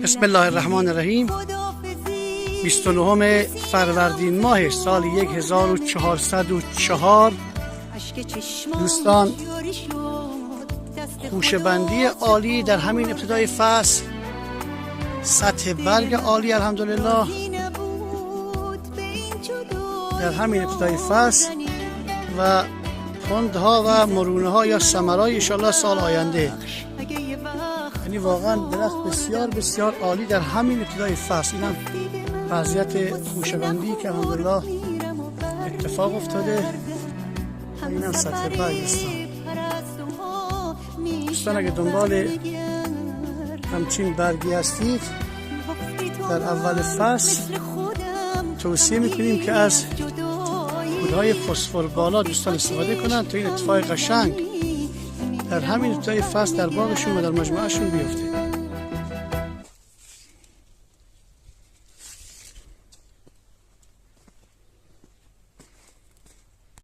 بسم الله الرحمن الرحیم. 29 فروردین ماه سال 1404. دوستان، خوشه‌بندی عالی در همین ابتدای فصل، سطح برگ عالی الحمدلله در همین ابتدای فصل و پندها و مرونه ها یا ثمرهای انشالله سال آینده. یعنی واقعا درخت بسیار بسیار عالی در همین ابتدای فصل. این هم وضعیت خوشه‌بندی که الحمدلله اتفاق افتاده. این هم سطح برگ دوستان، اگه دنبال همچین برگی هستید در اول فصل توصیه میکنیم که از کودهای فسفر بالا دوستان استفاده کنند تا این اتفاق قشنگ در همین ابتدای فصل در باغشون و در مجموعهشون بیفته.